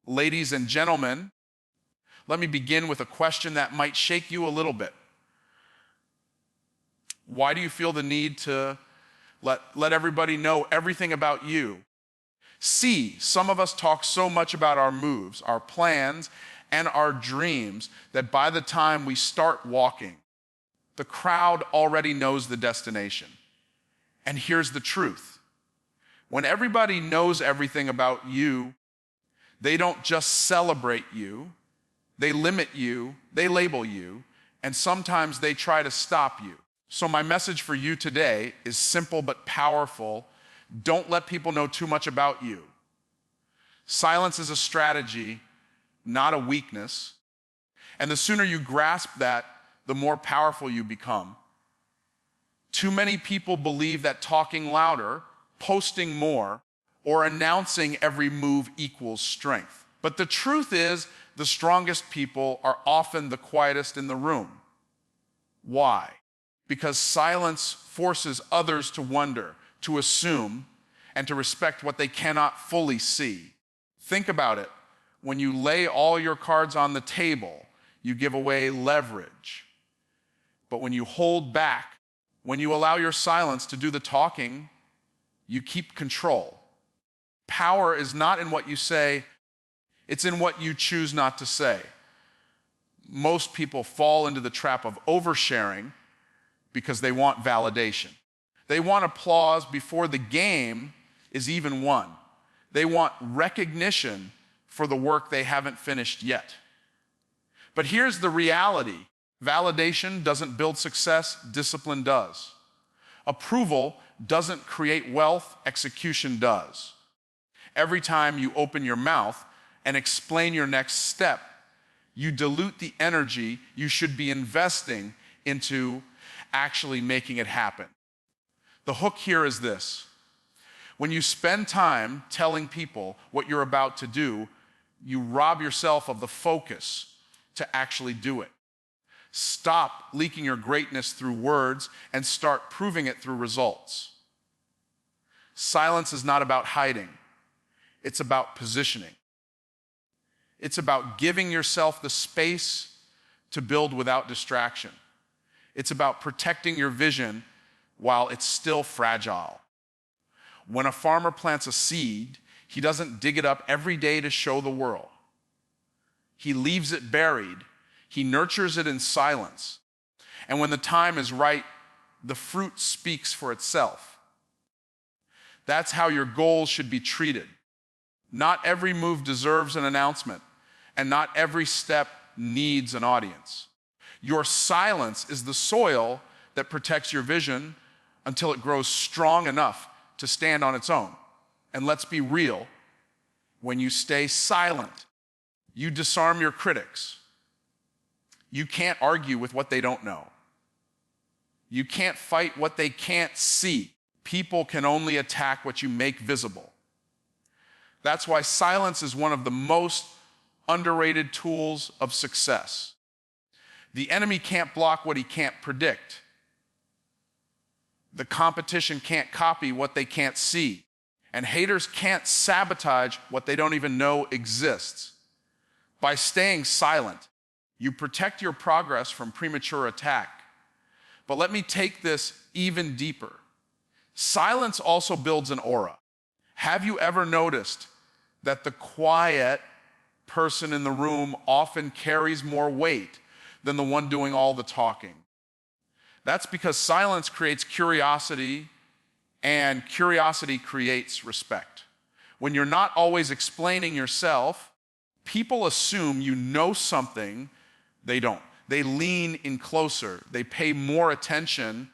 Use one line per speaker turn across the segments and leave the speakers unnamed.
Ladies and gentlemen, let me begin with a question that might shake you a little bit. Why do you feel the need to let everybody know everything about you? See, some of us talk so much about our moves, our plans, and our dreams that by the time we start walking, the crowd already knows the destination. And here's the truth. When everybody knows everything about you, they don't just celebrate you, they limit you, they label you, and sometimes they try to stop you. So my message for you today is simple but powerful. Don't let people know too much about you. Silence is a strategy, not a weakness. And the sooner you grasp that, the more powerful you become. Too many people believe that talking louder, posting more, or announcing every move equals strength. But the truth is, the strongest people are often the quietest in the room. Why? Because silence forces others to wonder, to assume, and to respect what they cannot fully see. Think about it. When you lay all your cards on the table, you give away leverage. But when you hold back, when you allow your silence to do the talking, you keep control. Power is not in what you say, it's in what you choose not to say. Most people fall into the trap of oversharing because they want validation. They want applause before the game is even won. They want recognition for the work they haven't finished yet. But here's the reality. Validation doesn't build success, discipline does. Approval doesn't create wealth, execution does. Every time you open your mouth and explain your next step, you dilute the energy you should be investing into actually making it happen. The hook here is this. When you spend time telling people what you're about to do, you rob yourself of the focus to actually do it. Stop leaking your greatness through words and start proving it through results. Silence is not about hiding. It's about positioning. It's about giving yourself the space to build without distraction. It's about protecting your vision while it's still fragile. When a farmer plants a seed, he doesn't dig it up every day to show the world. He leaves it buried. He nurtures it in silence. And when the time is right, the fruit speaks for itself. That's how your goals should be treated. Not every move deserves an announcement, and not every step needs an audience. Your silence is the soil that protects your vision until it grows strong enough to stand on its own. And let's be real, when you stay silent, you disarm your critics. You can't argue with what they don't know. You can't fight what they can't see. People can only attack what you make visible. That's why silence is one of the most underrated tools of success. The enemy can't block what he can't predict. The competition can't copy what they can't see. And haters can't sabotage what they don't even know exists. By staying silent, you protect your progress from premature attack. But let me take this even deeper. Silence also builds an aura. Have you ever noticed that the quiet person in the room often carries more weight than the one doing all the talking? That's because silence creates curiosity, and curiosity creates respect. When you're not always explaining yourself, people assume you know something they don't. They lean in closer, they pay more attention,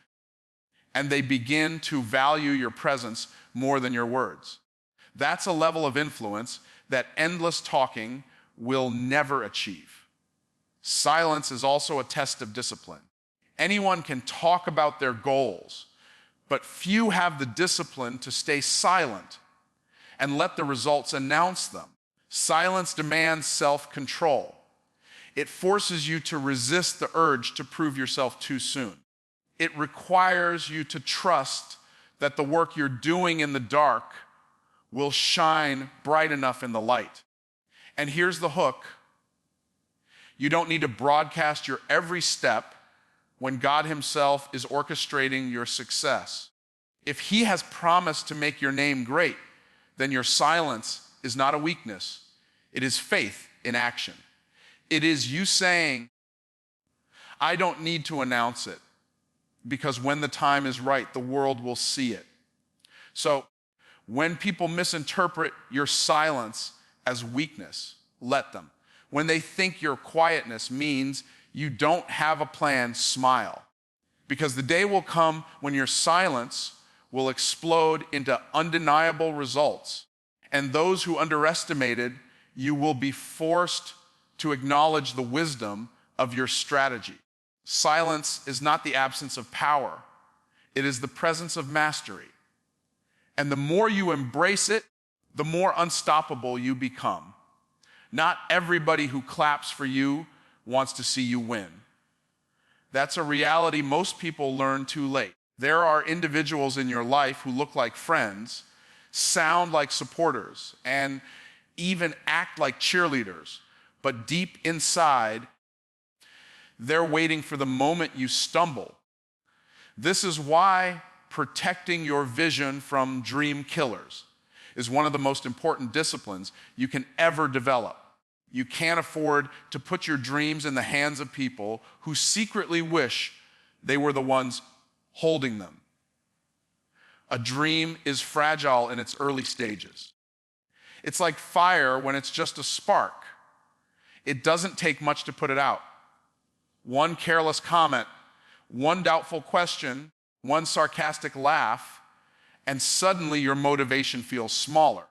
and they begin to value your presence more than your words. That's a level of influence that endless talking will never achieve. Silence is also a test of discipline. Anyone can talk about their goals, but few have the discipline to stay silent and let the results announce them. Silence demands self-control. It forces you to resist the urge to prove yourself too soon. It requires you to trust that the work you're doing in the dark will shine bright enough in the light. And here's the hook. You don't need to broadcast your every step when God himself is orchestrating your success. If he has promised to make your name great, then your silence is not a weakness. It is faith in action. It is you saying, I don't need to announce it, because when the time is right, the world will see it. So when people misinterpret your silence as weakness, let them. When they think your quietness means you don't have a plan, smile. Because the day will come when your silence will explode into undeniable results. And those who underestimated you will be forced to acknowledge the wisdom of your strategy. Silence is not the absence of power. It is the presence of mastery. And the more you embrace it, the more unstoppable you become. Not everybody who claps for you wants to see you win. That's a reality most people learn too late. There are individuals in your life who look like friends, sound like supporters, and even act like cheerleaders, but deep inside, they're waiting for the moment you stumble. This is why protecting your vision from dream killers is one of the most important disciplines you can ever develop. You can't afford to put your dreams in the hands of people who secretly wish they were the ones holding them. A dream is fragile in its early stages. It's like fire when it's just a spark. It doesn't take much to put it out. One careless comment, one doubtful question, one sarcastic laugh, and suddenly your motivation feels smaller.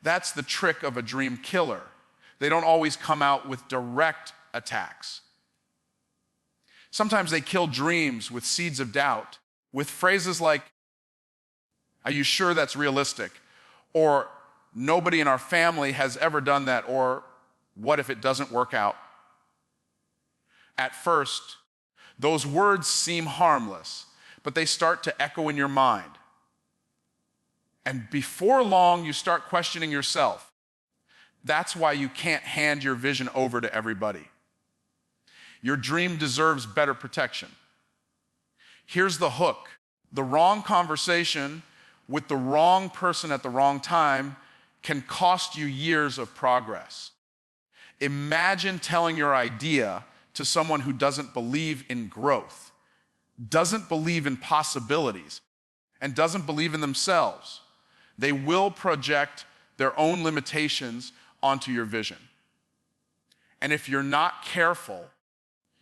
That's the trick of a dream killer. They don't always come out with direct attacks. Sometimes they kill dreams with seeds of doubt, with phrases like, "Are you sure that's realistic?" Or, "Nobody in our family has ever done that," or, "What if it doesn't work out?" At first, those words seem harmless, but they start to echo in your mind. And before long, you start questioning yourself. That's why you can't hand your vision over to everybody. Your dream deserves better protection. Here's the hook. The wrong conversation with the wrong person at the wrong time can cost you years of progress. Imagine telling your idea to someone who doesn't believe in growth, doesn't believe in possibilities, and doesn't believe in themselves. They will project their own limitations onto your vision. And if you're not careful,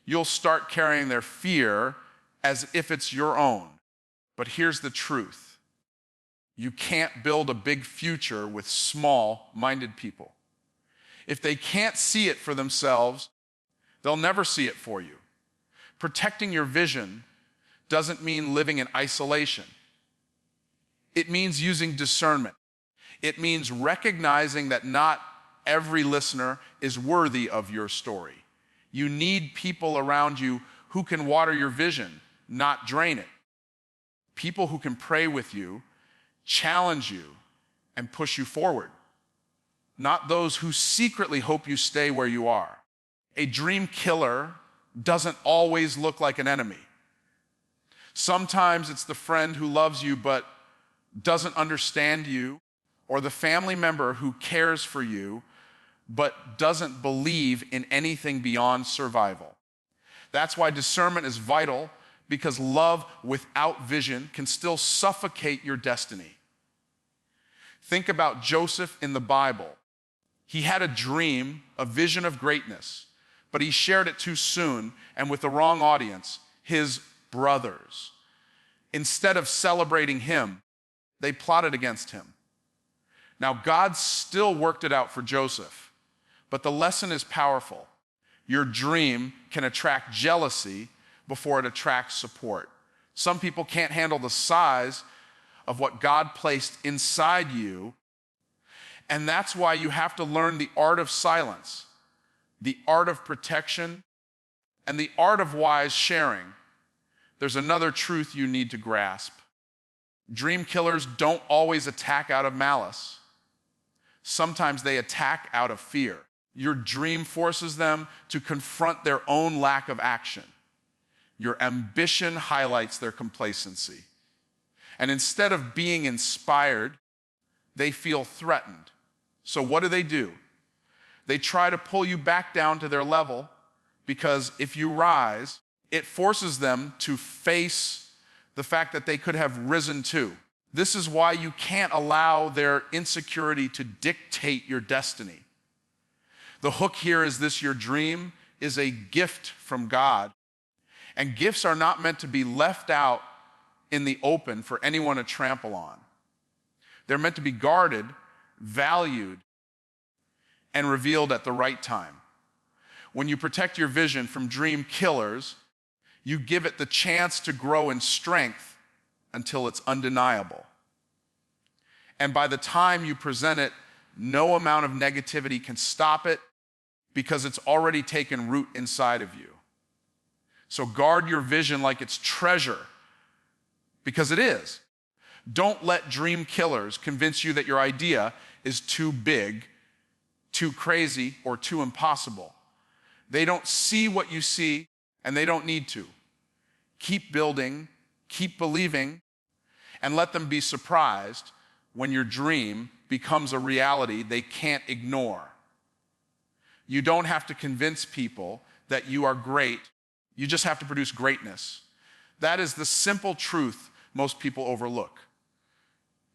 you'll start carrying their fear as if it's your own. But here's the truth. You can't build a big future with small-minded people. If they can't see it for themselves, they'll never see it for you. Protecting your vision doesn't mean living in isolation. It means using discernment. It means recognizing that not every listener is worthy of your story. You need people around you who can water your vision, not drain it. People who can pray with you, challenge you, and push you forward. Not those who secretly hope you stay where you are. A dream killer doesn't always look like an enemy. Sometimes it's the friend who loves you but doesn't understand you, or the family member who cares for you but doesn't believe in anything beyond survival. That's why discernment is vital, because love without vision can still suffocate your destiny. Think about Joseph in the Bible. He had a dream, a vision of greatness, but he shared it too soon and with the wrong audience, his brothers. Instead of celebrating him, they plotted against him. Now, God still worked it out for Joseph, but the lesson is powerful. Your dream can attract jealousy before it attracts support. Some people can't handle the size of what God placed inside you, and that's why you have to learn the art of silence, the art of protection, and the art of wise sharing. There's another truth you need to grasp. Dream killers don't always attack out of malice. Sometimes they attack out of fear. Your dream forces them to confront their own lack of action. Your ambition highlights their complacency. And instead of being inspired, they feel threatened. So what do? They try to pull you back down to their level, because if you rise, it forces them to face the fact that they could have risen too. This is why you can't allow their insecurity to dictate your destiny. The hook here is this: your dream is a gift from God. And gifts are not meant to be left out in the open for anyone to trample on. They're meant to be guarded, valued, and revealed at the right time. When you protect your vision from dream killers, you give it the chance to grow in strength until it's undeniable. And by the time you present it, no amount of negativity can stop it, because it's already taken root inside of you. So guard your vision like it's treasure, because it is. Don't let dream killers convince you that your idea is too big, too crazy, or too impossible. They don't see what you see, and they don't need to. Keep building, keep believing, and let them be surprised when your dream becomes a reality they can't ignore. You don't have to convince people that you are great. You just have to produce greatness. That is the simple truth most people overlook.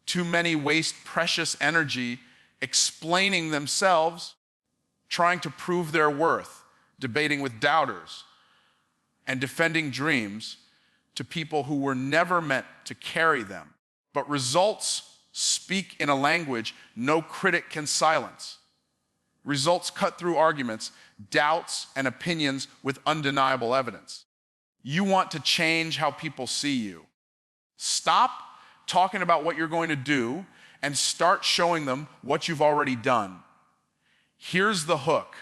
Too many waste precious energy explaining themselves, trying to prove their worth, debating with doubters, and defending dreams to people who were never meant to carry them. But results speak in a language no critic can silence. Results cut through arguments, doubts, and opinions with undeniable evidence. You want to change how people see you. Stop talking about what you're going to do and start showing them what you've already done. Here's the hook.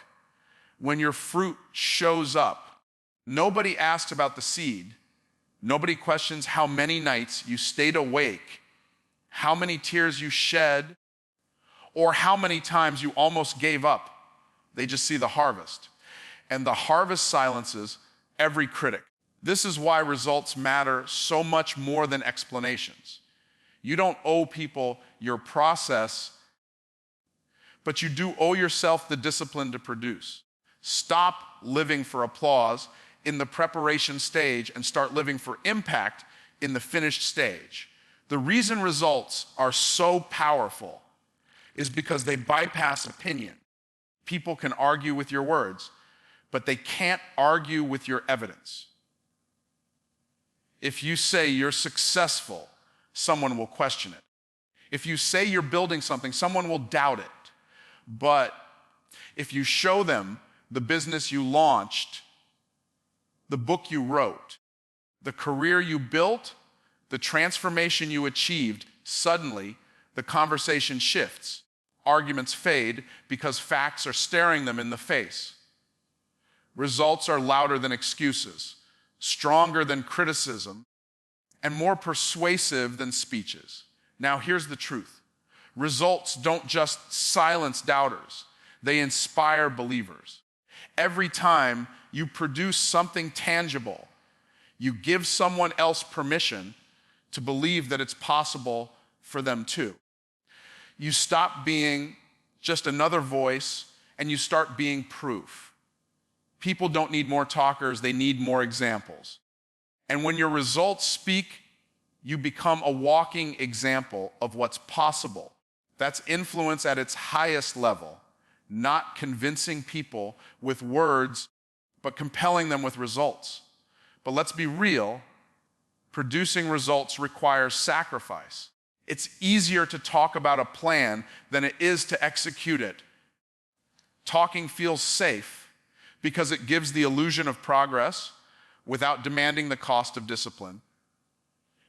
When your fruit shows up, nobody asks about the seed. Nobody questions how many nights you stayed awake, how many tears you shed, or how many times you almost gave up. They just see the harvest. And the harvest silences every critic. This is why results matter so much more than explanations. You don't owe people your process, but you do owe yourself the discipline to produce. Stop living for applause in the preparation stage and start living for impact in the finished stage. The reason results are so powerful is because they bypass opinion. People can argue with your words, but they can't argue with your evidence. If you say you're successful, someone will question it. If you say you're building something, someone will doubt it. But if you show them the business you launched, the book you wrote, the career you built, the transformation you achieved, suddenly the conversation shifts. Arguments fade because facts are staring them in the face. Results are louder than excuses, stronger than criticism, and more persuasive than speeches. Now, here's the truth. Results don't just silence doubters, they inspire believers. Every time you produce something tangible, you give someone else permission to believe that it's possible for them too. You stop being just another voice and you start being proof. People don't need more talkers, they need more examples. And when your results speak, you become a walking example of what's possible. That's influence at its highest level, not convincing people with words, but compelling them with results. But let's be real, producing results requires sacrifice. It's easier to talk about a plan than it is to execute it. Talking feels safe because it gives the illusion of progress without demanding the cost of discipline.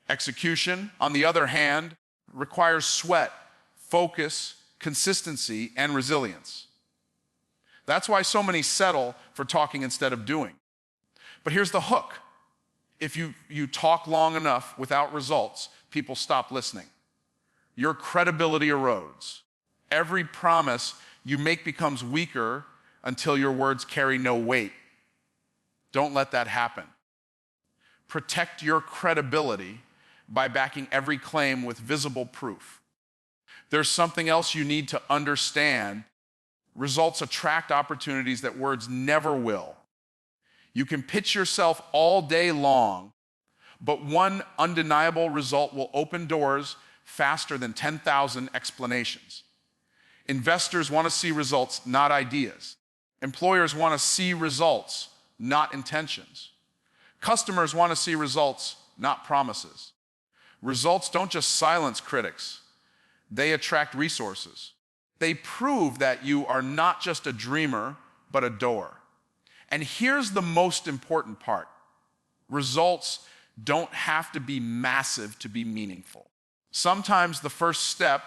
Execution, on the other hand, requires sweat, focus, consistency, and resilience. That's why so many settle for talking instead of doing. But here's the hook. If you talk long enough without results, people stop listening. Your credibility erodes. Every promise you make becomes weaker until your words carry no weight. Don't let that happen. Protect your credibility by backing every claim with visible proof. There's something else you need to understand. Results attract opportunities that words never will. You can pitch yourself all day long, but one undeniable result will open doors faster than 10,000 explanations. Investors want to see results, not ideas. Employers want to see results, not intentions. Customers want to see results, not promises. Results don't just silence critics. They attract resources. They prove that you are not just a dreamer, but a doer. And here's the most important part. Results don't have to be massive to be meaningful. Sometimes the first step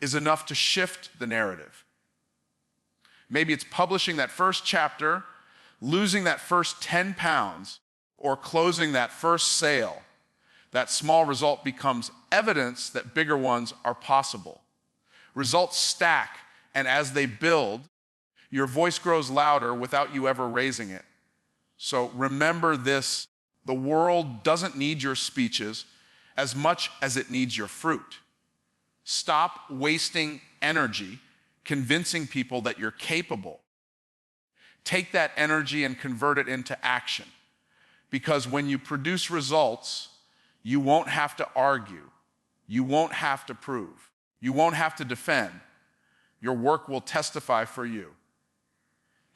is enough to shift the narrative. Maybe it's publishing that first chapter, losing that first 10 pounds, or closing that first sale. That small result becomes evidence that bigger ones are possible. Results stack, and as they build, your voice grows louder without you ever raising it. So remember this, the world doesn't need your speeches as much as it needs your fruit. Stop wasting energy convincing people that you're capable. Take that energy and convert it into action. Because when you produce results, you won't have to argue. You won't have to prove. You won't have to defend. Your work will testify for you.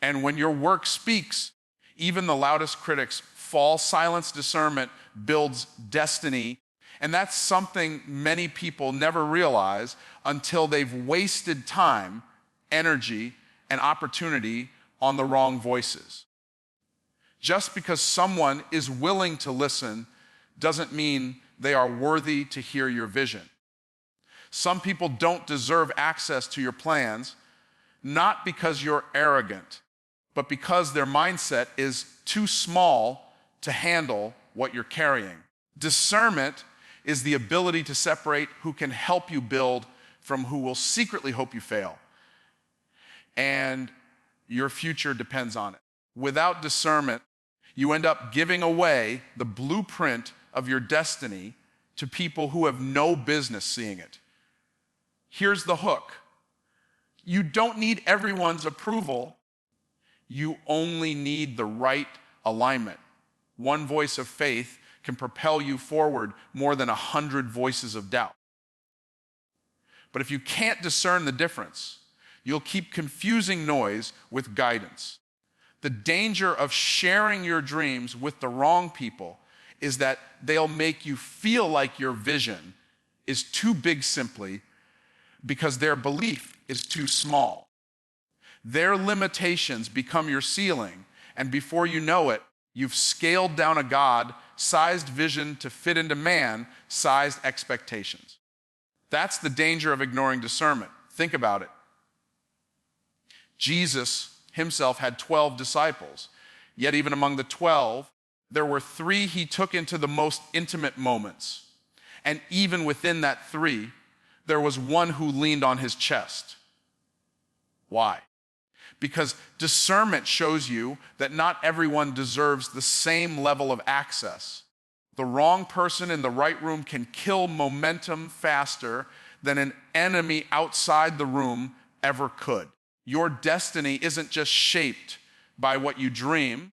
And when your work speaks, even the loudest critics fall. Silence discernment builds destiny. And that's something many people never realize until they've wasted time, energy, and opportunity on the wrong voices. Just because someone is willing to listen doesn't mean they are worthy to hear your vision. Some people don't deserve access to your plans, not because you're arrogant, but because their mindset is too small to handle what you're carrying. Discernment is the ability to separate who can help you build from who will secretly hope you fail. And your future depends on it. Without discernment, you end up giving away the blueprint of your destiny to people who have no business seeing it. Here's the hook. You don't need everyone's approval. You only need the right alignment. One voice of faith can propel you forward more than 100 voices of doubt. But if you can't discern the difference, you'll keep confusing noise with guidance. The danger of sharing your dreams with the wrong people is that they'll make you feel like your vision is too big simply because their belief is too small. Their limitations become your ceiling, and before you know it, you've scaled down a God-sized vision to fit into man-sized expectations. That's the danger of ignoring discernment. Think about it. Jesus himself had 12 disciples, yet even among the 12, there were 3 he took into the most intimate moments. And even within that 3, there was one who leaned on his chest. Why? Because discernment shows you that not everyone deserves the same level of access. The wrong person in the right room can kill momentum faster than an enemy outside the room ever could. Your destiny isn't just shaped by what you dream,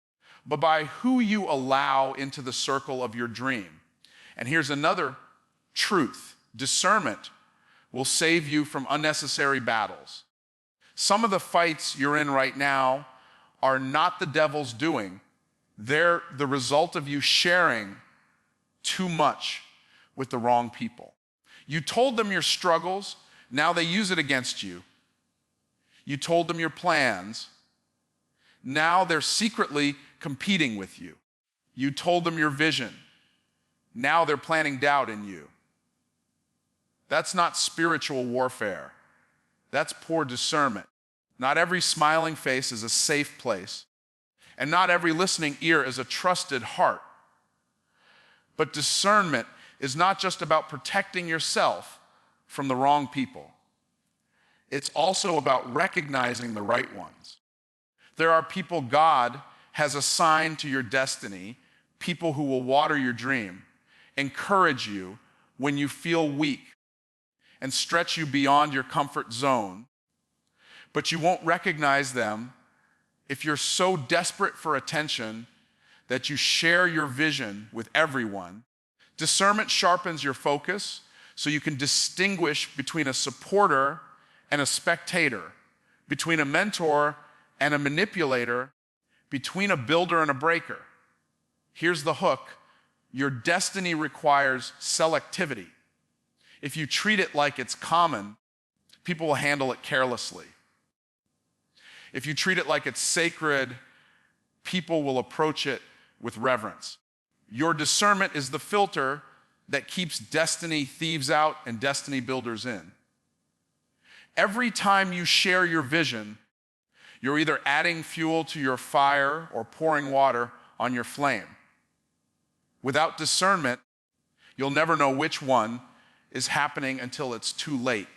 but by who you allow into the circle of your dream. And here's another truth. Discernment will save you from unnecessary battles. Some of the fights you're in right now are not the devil's doing. They're the result of you sharing too much with the wrong people. You told them your struggles, now they use it against you. You told them your plans, now they're secretly competing with you. You told them your vision, now they're planting doubt in you. That's not spiritual warfare. That's poor discernment. Not every smiling face is a safe place, and not every listening ear is a trusted heart. But discernment is not just about protecting yourself from the wrong people. It's also about recognizing the right ones. There are people God has assigned to your destiny, people who will water your dream, encourage you when you feel weak, and stretch you beyond your comfort zone. But you won't recognize them if you're so desperate for attention that you share your vision with everyone. Discernment sharpens your focus so you can distinguish between a supporter and a spectator, between a mentor and a manipulator, between a builder and a breaker. Here's the hook. Your destiny requires selectivity. If you treat it like it's common, people will handle it carelessly. If you treat it like it's sacred, people will approach it with reverence. Your discernment is the filter that keeps destiny thieves out and destiny builders in. Every time you share your vision, you're either adding fuel to your fire or pouring water on your flame. Without discernment, you'll never know which one is happening until it's too late.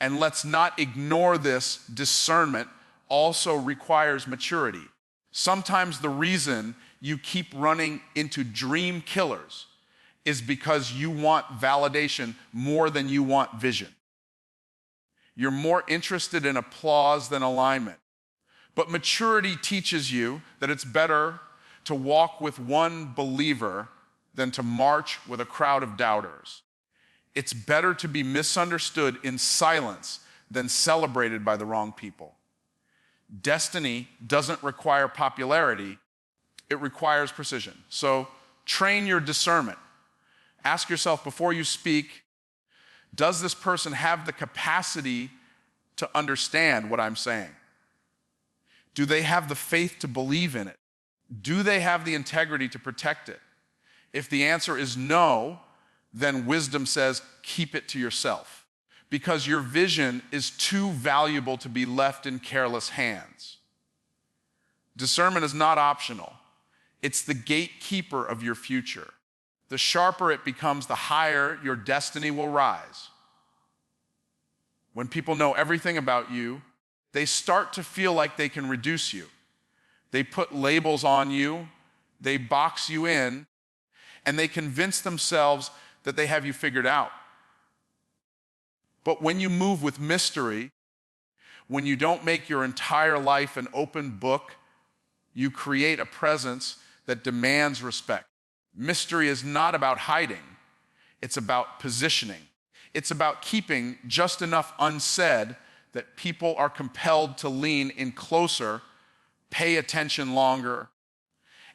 And let's not ignore this. Discernment also requires maturity. Sometimes the reason you keep running into dream killers is because you want validation more than you want vision. You're more interested in applause than alignment. But maturity teaches you that it's better to walk with one believer than to march with a crowd of doubters. It's better to be misunderstood in silence than celebrated by the wrong people. Destiny doesn't require popularity, it requires precision. So train your discernment. Ask yourself before you speak, does this person have the capacity to understand what I'm saying? Do they have the faith to believe in it? Do they have the integrity to protect it? If the answer is no, then wisdom says keep it to yourself, because your vision is too valuable to be left in careless hands. Discernment is not optional. It's the gatekeeper of your future. The sharper it becomes, the higher your destiny will rise. When people know everything about you, they start to feel like they can reduce you. They put labels on you, they box you in, and they convince themselves that they have you figured out. But when you move with mystery, when you don't make your entire life an open book, you create a presence that demands respect. Mystery is not about hiding, it's about positioning. It's about keeping just enough unsaid that people are compelled to lean in closer, pay attention longer,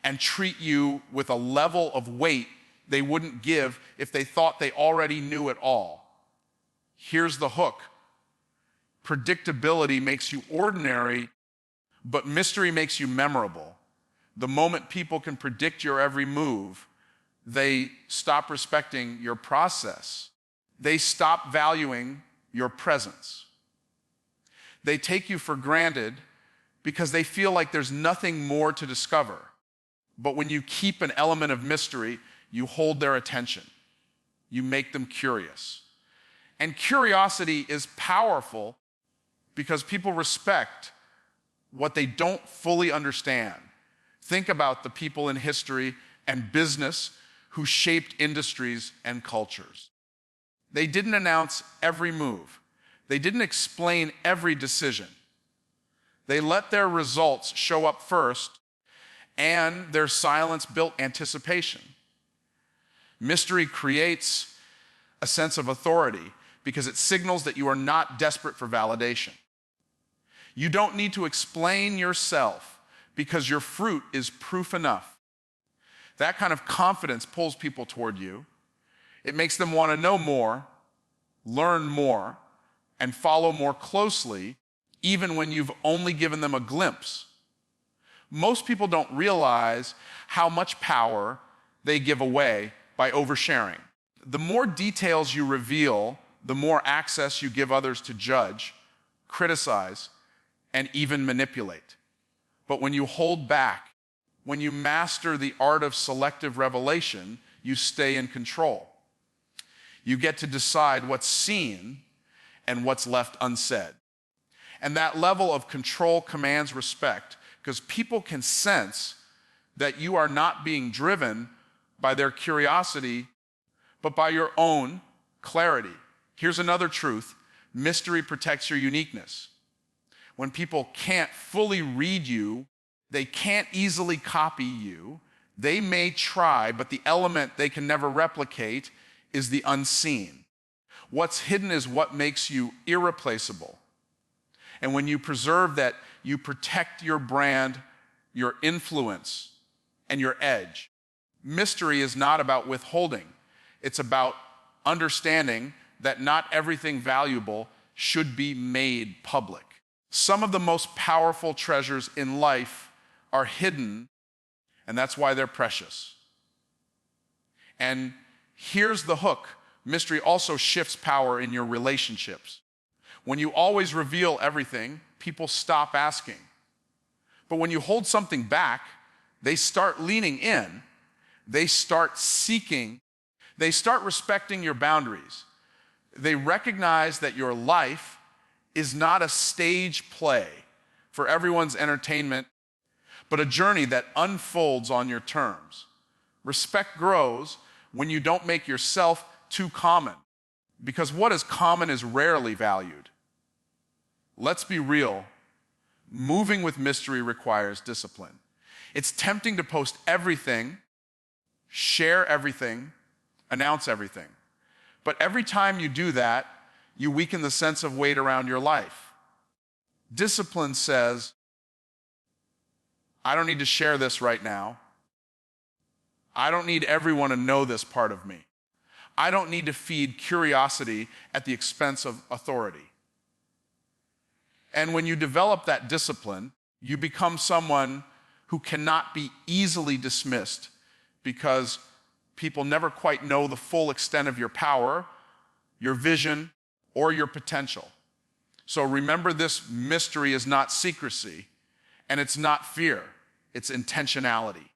and treat you with a level of weight they wouldn't give if they thought they already knew it all. Here's the hook. Predictability makes you ordinary, but mystery makes you memorable. The moment people can predict your every move, they stop respecting your process. They stop valuing your presence. They take you for granted because they feel like there's nothing more to discover. But when you keep an element of mystery, you hold their attention. You make them curious. And curiosity is powerful because people respect what they don't fully understand. Think about the people in history and business who shaped industries and cultures. They didn't announce every move. They didn't explain every decision. They let their results show up first, and their silence built anticipation. Mystery creates a sense of authority because it signals that you are not desperate for validation. You don't need to explain yourself because your fruit is proof enough. That kind of confidence pulls people toward you. It makes them want to know more, learn more, and follow more closely, even when you've only given them a glimpse. Most people don't realize how much power they give away by oversharing. The more details you reveal, the more access you give others to judge, criticize, and even manipulate. But when you hold back, when you master the art of selective revelation, you stay in control. You get to decide what's seen and what's left unsaid. And that level of control commands respect because people can sense that you are not being driven by their curiosity, but by your own clarity. Here's another truth: mystery protects your uniqueness. When people can't fully read you, they can't easily copy you. They may try, but the element they can never replicate is the unseen. What's hidden is what makes you irreplaceable. And when you preserve that, you protect your brand, your influence, and your edge. Mystery is not about withholding. It's about understanding that not everything valuable should be made public. Some of the most powerful treasures in life are hidden, and that's why they're precious. And here's the hook: mystery also shifts power in your relationships. When you always reveal everything, people stop asking. But when you hold something back, they start leaning in, they start seeking, they start respecting your boundaries. They recognize that your life is not a stage play for everyone's entertainment, but a journey that unfolds on your terms. Respect grows when you don't make yourself too common, because what is common is rarely valued. Let's be real. Moving with mystery requires discipline. It's tempting to post everything, share everything, announce everything. But every time you do that, you weaken the sense of weight around your life. Discipline says, I don't need to share this right now. I don't need everyone to know this part of me. I don't need to feed curiosity at the expense of authority. And when you develop that discipline, you become someone who cannot be easily dismissed because people never quite know the full extent of your power, your vision, or your potential. So remember, this: mystery is not secrecy, and it's not fear, it's intentionality.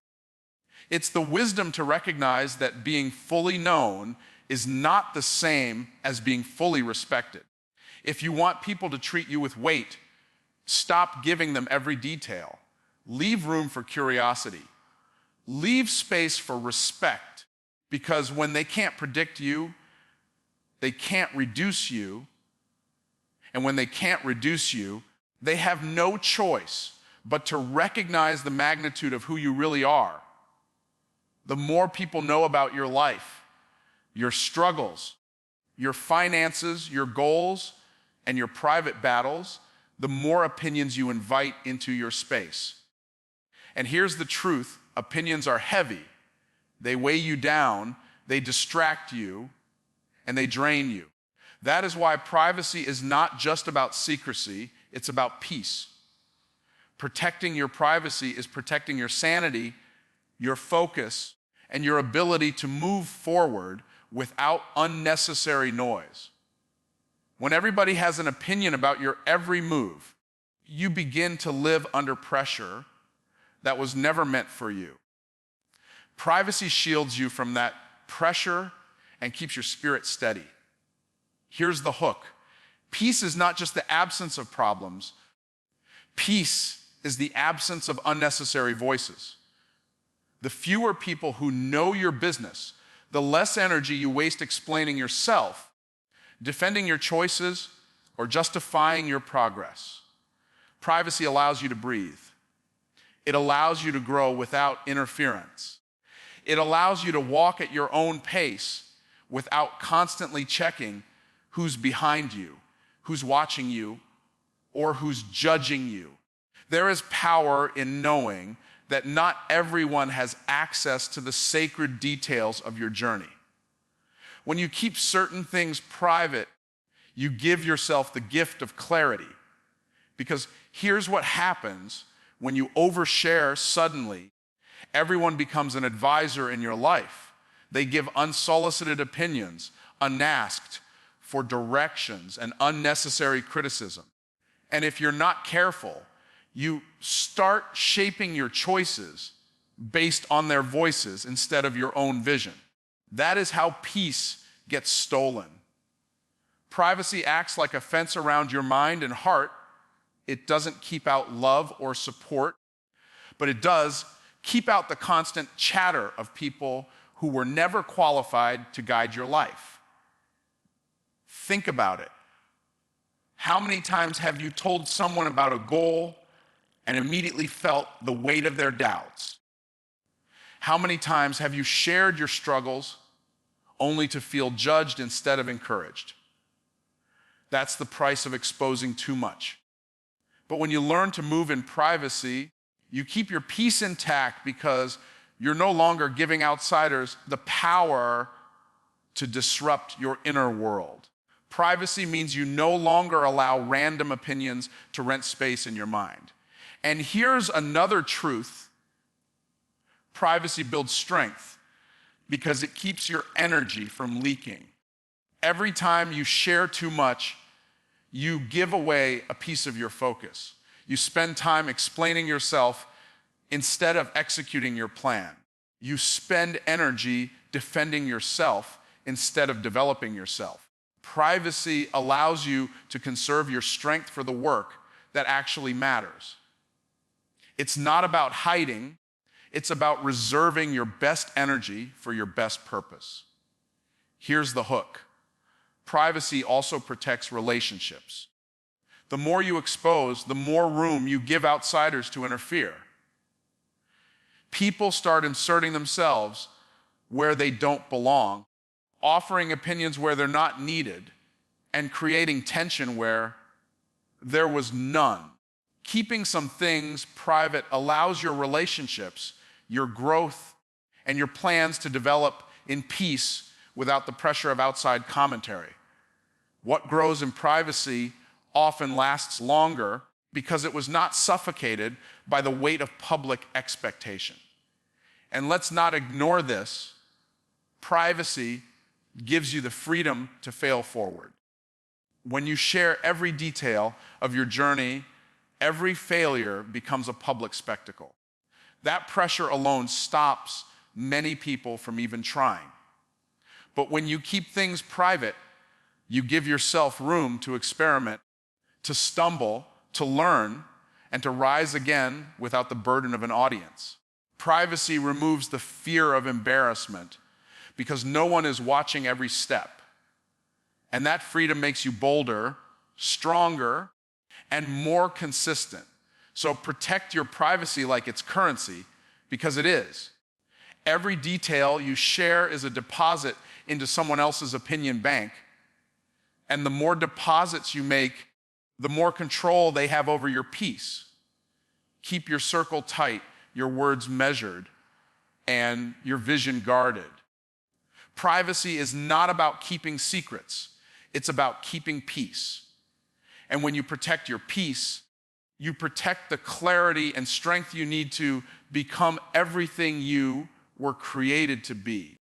It's the wisdom to recognize that being fully known is not the same as being fully respected. If you want people to treat you with weight, stop giving them every detail. Leave room for curiosity. Leave space for respect, because when they can't predict you, they can't reduce you. And when they can't reduce you, they have no choice but to recognize the magnitude of who you really are. The more people know about your life, your struggles, your finances, your goals, and your private battles, the more opinions you invite into your space. And here's the truth: opinions are heavy. They weigh you down, they distract you, and they drain you. That is why privacy is not just about secrecy, it's about peace. Protecting your privacy is protecting your sanity, your focus, and your ability to move forward without unnecessary noise. When everybody has an opinion about your every move, you begin to live under pressure that was never meant for you. Privacy shields you from that pressure and keeps your spirit steady. Here's the hook: peace is not just the absence of problems. Peace is the absence of unnecessary voices. The fewer people who know your business, the less energy you waste explaining yourself, defending your choices, or justifying your progress. Privacy allows you to breathe. It allows you to grow without interference. It allows you to walk at your own pace without constantly checking who's behind you, who's watching you, or who's judging you. There is power in knowing that not everyone has access to the sacred details of your journey. When you keep certain things private, you give yourself the gift of clarity. Because here's what happens when you overshare suddenly. Everyone becomes an advisor in your life. They give unsolicited opinions, unasked, for directions and unnecessary criticism. And if you're not careful, you start shaping your choices based on their voices instead of your own vision. That is how peace gets stolen. Privacy acts like a fence around your mind and heart. It doesn't keep out love or support, but it does keep out the constant chatter of people who were never qualified to guide your life. Think about it. How many times have you told someone about a goal and immediately felt the weight of their doubts? How many times have you shared your struggles only to feel judged instead of encouraged? That's the price of exposing too much. But when you learn to move in privacy, you keep your peace intact because you're no longer giving outsiders the power to disrupt your inner world. Privacy means you no longer allow random opinions to rent space in your mind. And here's another truth. Privacy builds strength because it keeps your energy from leaking. Every time you share too much, you give away a piece of your focus. You spend time explaining yourself instead of executing your plan. You spend energy defending yourself instead of developing yourself. Privacy allows you to conserve your strength for the work that actually matters. It's not about hiding. It's about reserving your best energy for your best purpose. Here's the hook. Privacy also protects relationships. The more you expose, the more room you give outsiders to interfere. People start inserting themselves where they don't belong, offering opinions where they're not needed, and creating tension where there was none. Keeping some things private allows your relationships, your growth, and your plans to develop in peace without the pressure of outside commentary. What grows in privacy often lasts longer because it was not suffocated by the weight of public expectation. And let's not ignore this. Privacy gives you the freedom to fail forward. When you share every detail of your journey, every failure becomes a public spectacle. That pressure alone stops many people from even trying. But when you keep things private, you give yourself room to experiment, to stumble, to learn, and to rise again without the burden of an audience. Privacy removes the fear of embarrassment because no one is watching every step. And that freedom makes you bolder, stronger, and more consistent. So protect your privacy like it's currency, because it is. Every detail you share is a deposit into someone else's opinion bank. And the more deposits you make, the more control they have over your peace. Keep your circle tight, your words measured, and your vision guarded. Privacy is not about keeping secrets. It's about keeping peace. And when you protect your peace, you protect the clarity and strength you need to become everything you were created to be.